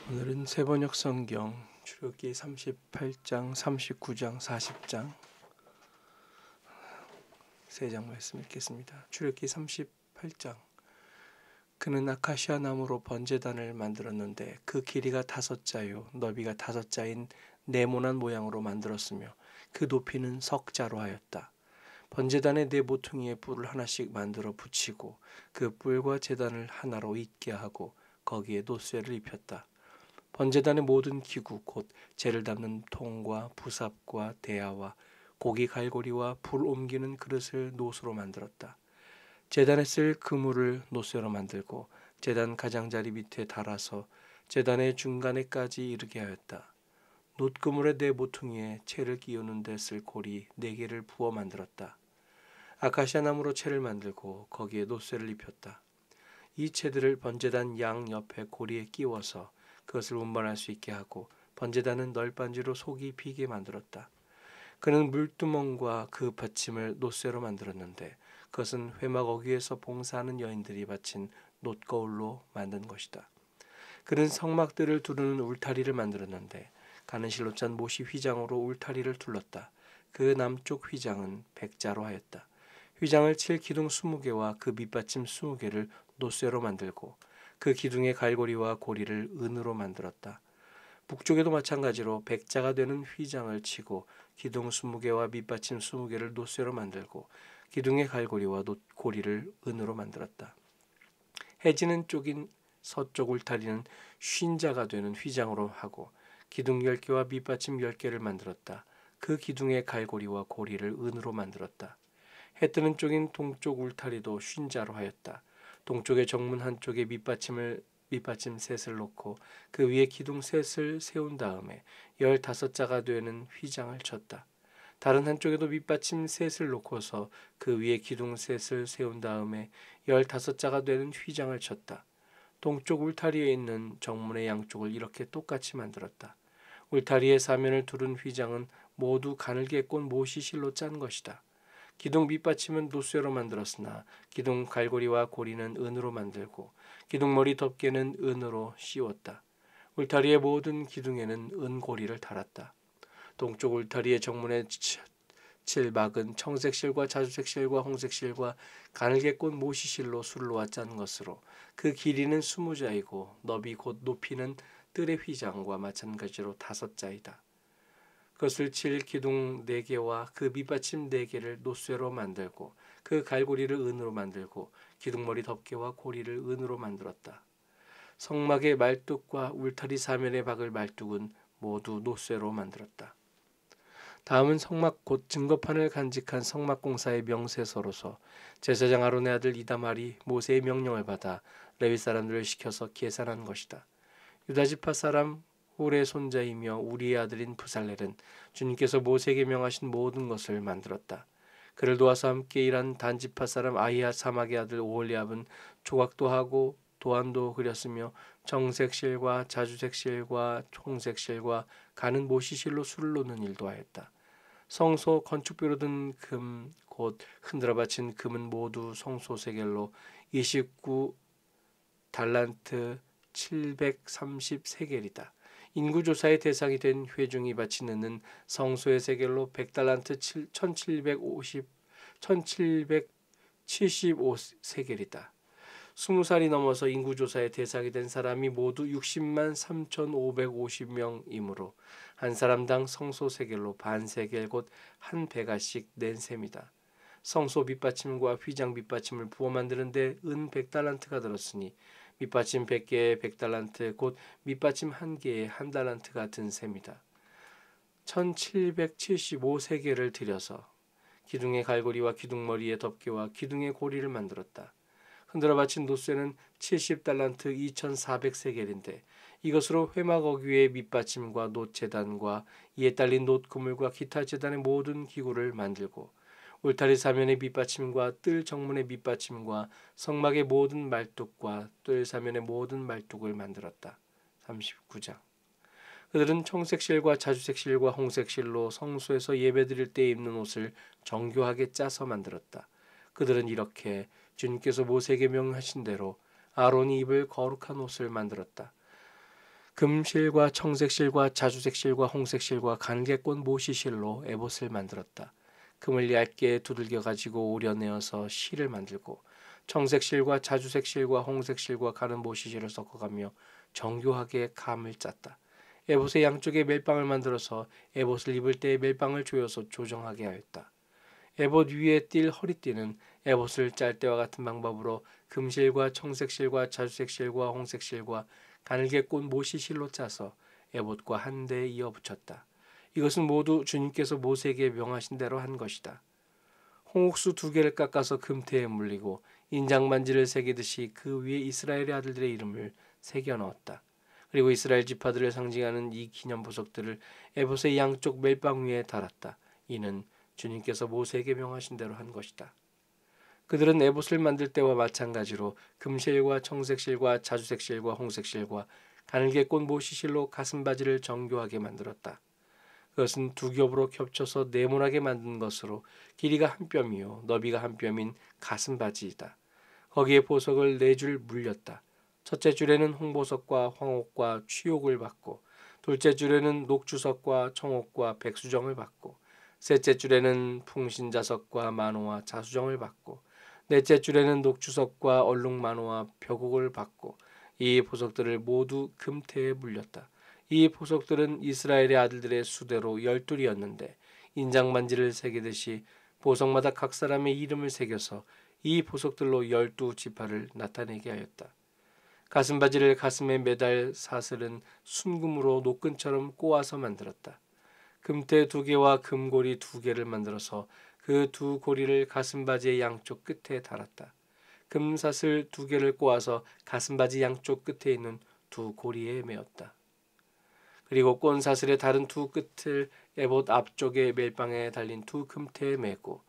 오늘은 세번역 성경 출애굽기 38장, 39장, 40장 세 장 말씀 읽겠습니다. 출애굽기 38장. 그는 아카시아 나무로 번제단을 만들었는데 그 길이가 5자요 너비가 5자인 네모난 모양으로 만들었으며 그 높이는 석자로 하였다. 번제단의 네 모퉁이에 뿔을 하나씩 만들어 붙이고 그 뿔과 제단을 하나로 잇게 하고 거기에 놋쇠를 입혔다. 번제단의 모든 기구 곧 재를 담는 통과 부삽과 대야와 고기 갈고리와 불 옮기는 그릇을 놋으로 만들었다. 제단에 쓸 그물을 놋쇠로 만들고 제단 가장자리 밑에 달아서 제단의 중간에까지 이르게 하였다. 놋그물의 네 모퉁이에 채를 끼우는 데 쓸 고리 4개를 부어 만들었다. 아카시아 나무로 채를 만들고 거기에 놋쇠를 입혔다. 이 채들을 번제단 양 옆에 고리에 끼워서 그것을 운반할 수 있게 하고 번제단은 널빤지로 속이 비게 만들었다. 그는 물두멍과 그 받침을 놋쇠로 만들었는데 그것은 회막 어귀에서 봉사하는 여인들이 바친 놋거울로 만든 것이다. 그는 성막들을 두르는 울타리를 만들었는데 가는 실로 짠 못이 휘장으로 울타리를 둘렀다. 그 남쪽 휘장은 백자로 하였다. 휘장을 칠 기둥 20개와 그 밑받침 20개를 놋쇠로 만들고 그 기둥의 갈고리와 고리를 은으로 만들었다. 북쪽에도 마찬가지로 백자가 되는 휘장을 치고 기둥 20개와 밑받침 20개를 놋쇠로 만들고 기둥의 갈고리와 고리를 은으로 만들었다. 해지는 쪽인 서쪽 울타리는 쉰자가 되는 휘장으로 하고 기둥 10개와 밑받침 10개를 만들었다. 그 기둥의 갈고리와 고리를 은으로 만들었다. 해 뜨는 쪽인 동쪽 울타리도 쉰자로 하였다. 동쪽의 정문 한쪽에 밑받침 셋을 놓고 그 위에 기둥 셋을 세운 다음에 15자가 되는 휘장을 쳤다. 다른 한쪽에도 밑받침 셋을 놓고서 그 위에 기둥 셋을 세운 다음에 15자가 되는 휘장을 쳤다. 동쪽 울타리에 있는 정문의 양쪽을 이렇게 똑같이 만들었다. 울타리의 사면을 두른 휘장은 모두 가늘게 꼰 못이 실로 짠 것이다. 기둥 밑받침은 놋쇠로 만들었으나 기둥 갈고리와 고리는 은으로 만들고 기둥머리 덮개는 은으로 씌웠다. 울타리의 모든 기둥에는 은고리를 달았다. 동쪽 울타리의 정문에 칠막은 청색실과 자주색실과 홍색실과 가늘게 꼰 모시실로 술로와 짠 것으로 그 길이는 20자이고 너비 곧 높이는 뜰의 휘장과 마찬가지로 5자이다. 그것을 칠 기둥 4개와 그 밑받침 4개를 놋쇠로 만들고 그 갈고리를 은으로 만들고 기둥머리 덮개와 고리를 은으로 만들었다. 성막의 말뚝과 울타리 사면에 박을 말뚝은 모두 놋쇠로 만들었다. 다음은 성막 곧 증거판을 간직한 성막공사의 명세서로서 제사장 아론의 아들 이다말이 모세의 명령을 받아 레위 사람들을 시켜서 계산한 것이다. 유다지파 사람 홀의 손자이며 우리의 아들인 부살렐은 주님께서 모세에게 명하신 모든 것을 만들었다. 그를 도와서 함께 일한 단지파 사람 아히야 사막의 아들 오홀리압은 조각도 하고 도안도 그렸으며 정색실과 자주색실과 홍색실과 가는 모시실로 술을 놓는 일도 하였다. 성소 건축비로 든 금 곧 흔들어 바친 금은 모두 성소 세겔로 29달란트 733겔이다. 인구조사의 대상이 된 회중이 바치는 성소의 세겔로 100달란트 1775세겔이다. 20살이 넘어서 인구조사의 대상이 된 사람이 모두 60만 3,550명이므로 한 사람당 성소 세겔로 반세겔 곧 한 베가씩 낸 셈이다. 성소 밑받침과 휘장 밑받침을 부어 만드는데 은 100달란트가 들었으니 밑받침 100개에 100달란트 곧 밑받침 1개에 1달란트가 든 셈이다. 1775세겔을 들여서 기둥의 갈고리와 기둥머리의 덮개와 기둥의 고리를 만들었다. 흔들어 바친 놋쇠는 70달란트 2400세겔인데 이것으로 회막 어귀의 밑받침과 놋제단과 이에 딸린 놋그물과 기타 제단의 모든 기구를 만들고 울타리 사면의 밑받침과 뜰 정문의 밑받침과 성막의 모든 말뚝과 뜰 사면의 모든 말뚝을 만들었다. 39장. 그들은 청색실과 자주색실과 홍색실로 성소에서 예배드릴 때 입는 옷을 정교하게 짜서 만들었다. 그들은 이렇게 주님께서 모세에게 명하신 대로 아론이 입을 거룩한 옷을 만들었다. 금실과 청색실과 자주색실과 홍색실과 가늘게꼰 모시실로 에봇을 만들었다. 금을 얇게 두들겨 가지고 오려내어서 실을 만들고 청색실과 자주색실과 홍색실과 가는 모시실을 섞어가며 정교하게 감을 짰다. 에봇의 양쪽에 멜빵을 만들어서 에봇을 입을 때에 멜빵을 조여서 조정하게 하였다. 에봇 위에 띌 허리띠는 에봇을 짤 때와 같은 방법으로 금실과 청색실과 자주색실과 홍색실과 가늘게꼰 모시실로 짜서 에봇과 한데 이어 붙였다. 이것은 모두 주님께서 모세에게 명하신 대로 한 것이다. 홍옥수 2개를 깎아서 금태에 물리고 인장반지를 새기듯이 그 위에 이스라엘의 아들들의 이름을 새겨 넣었다. 그리고 이스라엘 지파들을 상징하는 이 기념 보석들을 에봇의 양쪽 멜빵 위에 달았다. 이는 주님께서 모세에게 명하신 대로 한 것이다. 그들은 에봇을 만들 때와 마찬가지로 금실과 청색실과 자주색실과 홍색실과 가늘게꼰 모시실로 가슴바지를 정교하게 만들었다. 그것은 2겹으로 겹쳐서 네모나게 만든 것으로 길이가 1뼘이요 너비가 1뼘인 가슴바지이다. 거기에 보석을 4줄 물렸다. 첫째 줄에는 홍보석과 황옥과 취옥을 받고 둘째 줄에는 녹주석과 청옥과 백수정을 받고 셋째 줄에는 풍신자석과 만호와 자수정을 받고 넷째 줄에는 녹주석과 얼룩만호와 벽옥을 받고 이 보석들을 모두 금태에 물렸다. 이 보석들은 이스라엘의 아들들의 수대로 12이었는데 인장반지를 새기듯이 보석마다 각 사람의 이름을 새겨서 이 보석들로 12지파를 나타내게 하였다. 가슴바지를 가슴에 매달 사슬은 순금으로 노끈처럼 꼬아서 만들었다. 금태 2개와 금고리 2개를 만들어서 그 2고리를 가슴바지의 양쪽 끝에 달았다. 금사슬 2개를 꼬아서 가슴바지 양쪽 끝에 있는 2고리에 메었다. 그리고 꼰사슬의 다른 2끝을 에봇 앞쪽의 멜빵에 달린 2금태에 메고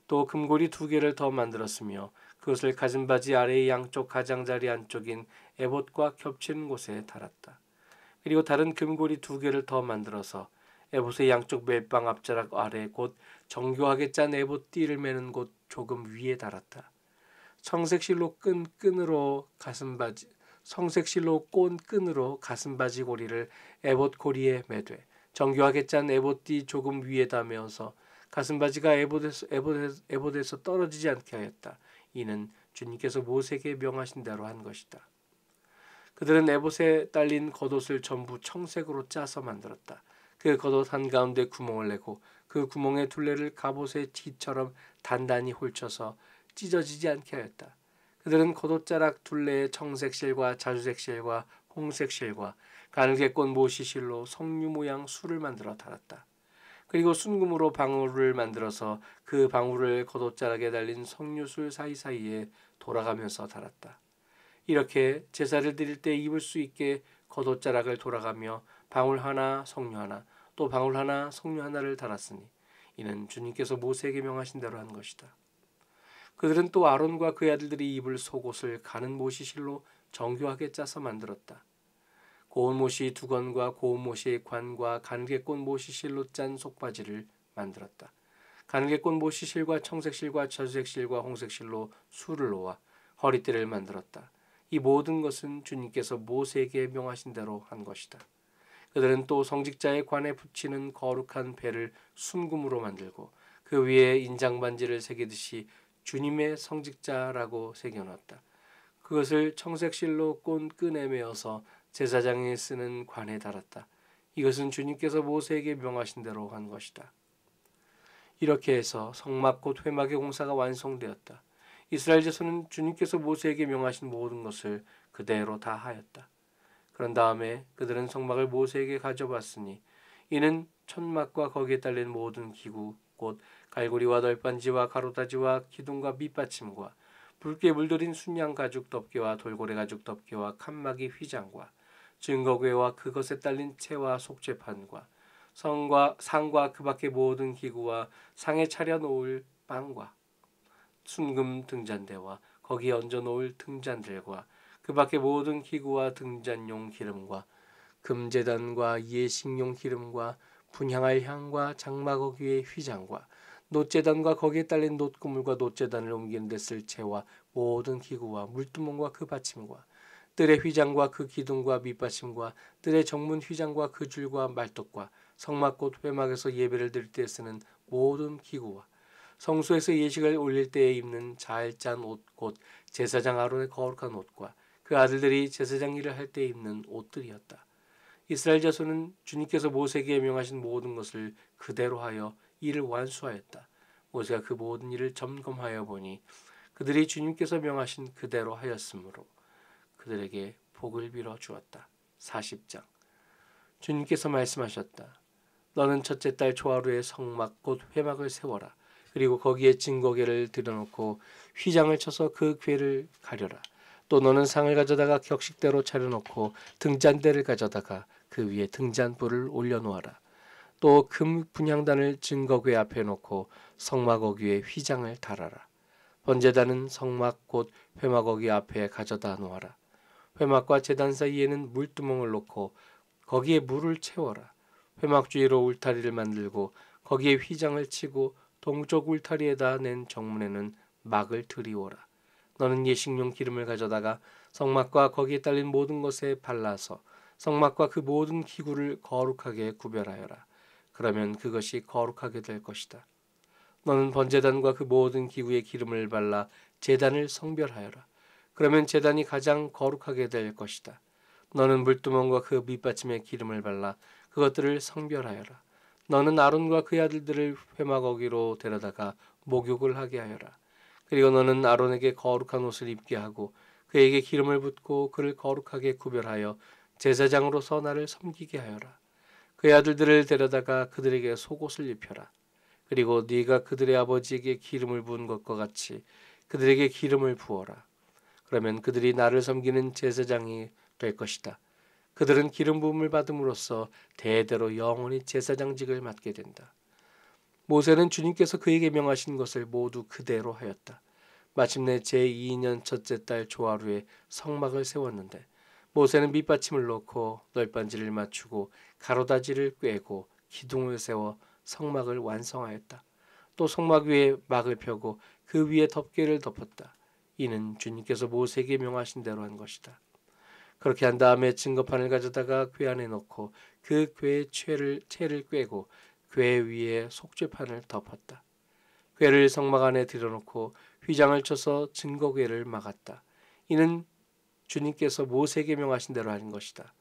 또 금고리 2개를 더 만들었으며 그것을 가슴바지 아래의 양쪽 가장자리 안쪽인 에봇과 겹치는 곳에 달았다. 그리고 다른 금고리 2개를 더 만들어서 에봇의 양쪽 멜빵 앞자락 아래 곧 정교하게 짠 에봇 띠를 매는 곳 조금 위에 달았다. 청색실로 꼰 끈으로 가슴바지 고리를 에봇 고리에 매되 정교하게 짠 에봇띠 조금 위에다 메어서 가슴바지가 에봇에서 떨어지지 않게 하였다. 이는 주님께서 모세에게 명하신 대로 한 것이다. 그들은 에봇에 딸린 겉옷을 전부 청색으로 짜서 만들었다. 그 겉옷 한가운데 구멍을 내고 그 구멍의 둘레를 갑옷의 뒤처럼 단단히 홀쳐서 찢어지지 않게 하였다. 그들은 겉옷자락 둘레에 청색실과 자주색실과 홍색실과 가늘게꼰 모시실로 석류 모양 술을 만들어 달았다. 그리고 순금으로 방울을 만들어서 그 방울을 겉옷자락에 달린 석류술 사이사이에 돌아가면서 달았다. 이렇게 제사를 드릴 때 입을 수 있게 겉옷자락을 돌아가며 방울 하나 석류 하나 또 방울 하나 석류 하나를 달았으니 이는 주님께서 모세에게 명하신 대로 한 것이다. 그들은 또 아론과 그의 아들들이 입을 속옷을 가는 모시실로 정교하게 짜서 만들었다. 고운 모시 2건과 고운 모시의 관과 가늘게꼰 모시실로 짠 속바지를 만들었다. 가늘게꼰 모시실과 청색실과 자주색실과 홍색실로 술을 놓아 허리띠를 만들었다. 이 모든 것은 주님께서 모세에게 명하신 대로 한 것이다. 그들은 또 성직자의 관에 붙이는 거룩한 배를 순금으로 만들고 그 위에 인장반지를 새기듯이 주님의 성직자라고 새겨놨다. 그것을 청색실로 꼰 끈에 메어서 제사장이 쓰는 관에 달았다. 이것은 주님께서 모세에게 명하신 대로 한 것이다. 이렇게 해서 성막 곧 회막의 공사가 완성되었다. 이스라엘 자손은 주님께서 모세에게 명하신 모든 것을 그대로 다 하였다. 그런 다음에 그들은 성막을 모세에게 가져왔으니 이는 천막과 거기에 딸린 모든 기구 곧 갈고리와 널빤지와 가로다지와 기둥과 밑받침과 붉게 물들인 순양 가죽 덮개와 돌고래 가죽 덮개와 칸막이 휘장과 증거궤와 그것에 딸린 채와 속죄판과 상과 그 밖의 모든 기구와 상에 차려 놓을 빵과 순금 등잔대와 거기에 얹어 놓을 등잔들과 그 밖의 모든 기구와 등잔용 기름과 금제단과 예식용 기름과 분향할 향과 장막 위의 휘장과 놋제단과 거기에 딸린 놋그물과 놋제단을 옮기는 데 쓸 채와 모든 기구와 물두멍과 그 받침과 뜰의 휘장과 그 기둥과 밑받침과 뜰의 정문 휘장과 그 줄과 말뚝과 성막 곧 회막에서 예배를 드릴 때 쓰는 모든 기구와 성소에서 예식을 올릴 때에 입는 잘 짠 옷 곧 제사장 아론의 거룩한 옷과 그 아들들이 제사장 일을 할 때 입는 옷들이었다. 이스라엘 자손은 주님께서 모세에게 명하신 모든 것을 그대로 하여 이를 완수하였다. 모세가 그 모든 일을 점검하여 보니 그들이 주님께서 명하신 그대로 하였으므로 그들에게 복을 빌어 주었다. 40장. 주님께서 말씀하셨다. 너는 첫째 달 초하루에 성막 곧 회막을 세워라. 그리고 거기에 증거궤를 들여놓고 휘장을 쳐서 그 궤를 가려라. 또 너는 상을 가져다가 격식대로 차려놓고 등잔대를 가져다가 그 위에 등잔불을 올려놓아라. 또 금 분향단을 증거궤 앞에 놓고 성막 어귀에 휘장을 달아라. 번제단은 성막 곧 회막 어귀 앞에 가져다 놓아라. 회막과 제단 사이에는 물두멍을 놓고 거기에 물을 채워라. 회막 주위로 울타리를 만들고 거기에 휘장을 치고 동쪽 울타리에다 낸 정문에는 막을 들이워라. 너는 예식용 기름을 가져다가 성막과 거기에 딸린 모든 것에 발라서 성막과 그 모든 기구를 거룩하게 구별하여라. 그러면 그것이 거룩하게 될 것이다. 너는 번제단과 그 모든 기구에 기름을 발라 제단을 성별하여라. 그러면 제단이 가장 거룩하게 될 것이다. 너는 물두멍과 그 밑받침에 기름을 발라 그것들을 성별하여라. 너는 아론과 그의 아들들을 회막 어귀로 데려다가 목욕을 하게 하여라. 그리고 너는 아론에게 거룩한 옷을 입게 하고 그에게 기름을 붓고 그를 거룩하게 구별하여 제사장으로서 나를 섬기게 하여라. 그의 아들들을 데려다가 그들에게 속옷을 입혀라. 그리고 네가 그들의 아버지에게 기름을 부은 것과 같이 그들에게 기름을 부어라. 그러면 그들이 나를 섬기는 제사장이 될 것이다. 그들은 기름 부음을 받음으로써 대대로 영원히 제사장직을 맡게 된다. 모세는 주님께서 그에게 명하신 것을 모두 그대로 하였다. 마침내 제2년 첫째 달 초하루에 성막을 세웠는데 모세는 밑받침을 놓고 널빤지를 맞추고 가로다지를 꿰고 기둥을 세워 성막을 완성하였다. 또 성막 위에 막을 펴고 그 위에 덮개를 덮었다. 이는 주님께서 모세에게 명하신 대로 한 것이다. 그렇게 한 다음에 증거판을 가져다가 궤 안에 넣고 그 궤의 채를 꿰고 궤 위에 속죄판을 덮었다. 궤를 성막 안에 들여놓고 휘장을 쳐서 증거궤를 막았다. 이는 주님께서 모세에게 명하신 대로 하는 것이다.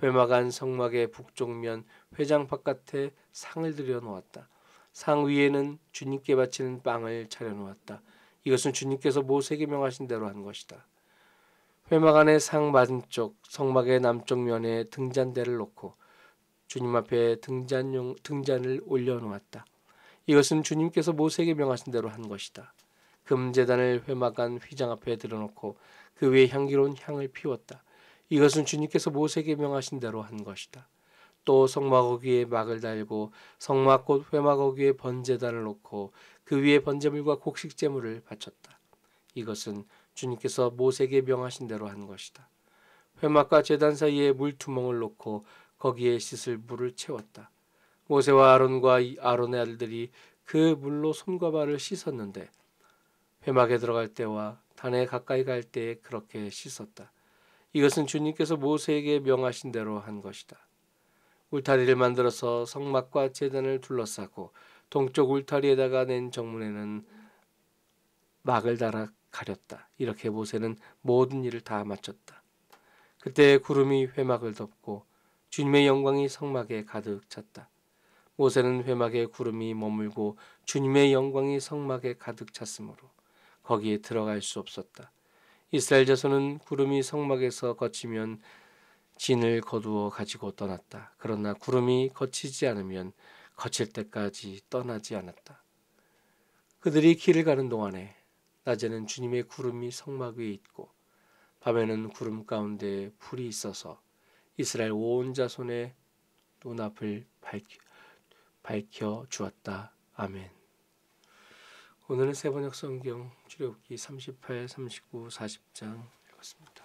회막 안 성막의 북쪽면 회장 바깥에 상을 들여 놓았다. 상 위에는 주님께 바치는 빵을 차려 놓았다. 이것은 주님께서 모세에게 명하신 대로 한 것이다. 회막 안의 상 맞은쪽 성막의 남쪽 면에 등잔대를 놓고 주님 앞에 등잔을 올려놓았다. 이것은 주님께서 모세에게 명하신 대로 한 것이다. 금제단을 회막 안 휘장 앞에 들어놓고 그 위에 향기로운 향을 피웠다. 이것은 주님께서 모세에게 명하신 대로 한 것이다. 또 성막 어귀에 막을 달고 성막 곧 회막 어귀에 번제단을 놓고 그 위에 번제물과 곡식제물을 바쳤다. 이것은 주님께서 모세에게 명하신 대로 한 것이다. 회막과 제단 사이에 물두멍을 놓고 거기에 씻을 물을 채웠다. 모세와 아론과 아론의 아들들이 그 물로 손과 발을 씻었는데 회막에 들어갈 때와 단에 가까이 갈 때에 그렇게 씻었다. 이것은 주님께서 모세에게 명하신 대로 한 것이다. 울타리를 만들어서 성막과 제단을 둘러싸고 동쪽 울타리에다가 낸 정문에는 막을 달아 가렸다. 이렇게 모세는 모든 일을 다 마쳤다. 그때 구름이 회막을 덮고 주님의 영광이 성막에 가득 찼다. 모세는 회막에 구름이 머물고 주님의 영광이 성막에 가득 찼으므로 거기에 들어갈 수 없었다. 이스라엘 자손은 구름이 성막에서 거치면 진을 거두어 가지고 떠났다. 그러나 구름이 거치지 않으면 거칠 때까지 떠나지 않았다. 그들이 길을 가는 동안에 낮에는 주님의 구름이 성막 위에 있고 밤에는 구름 가운데 불이 있어서 이스라엘 온 자손의 눈앞을 밝혀 주었다. 아멘. 오늘은 세번역 성경 출애굽기 38, 39, 40장 읽었습니다.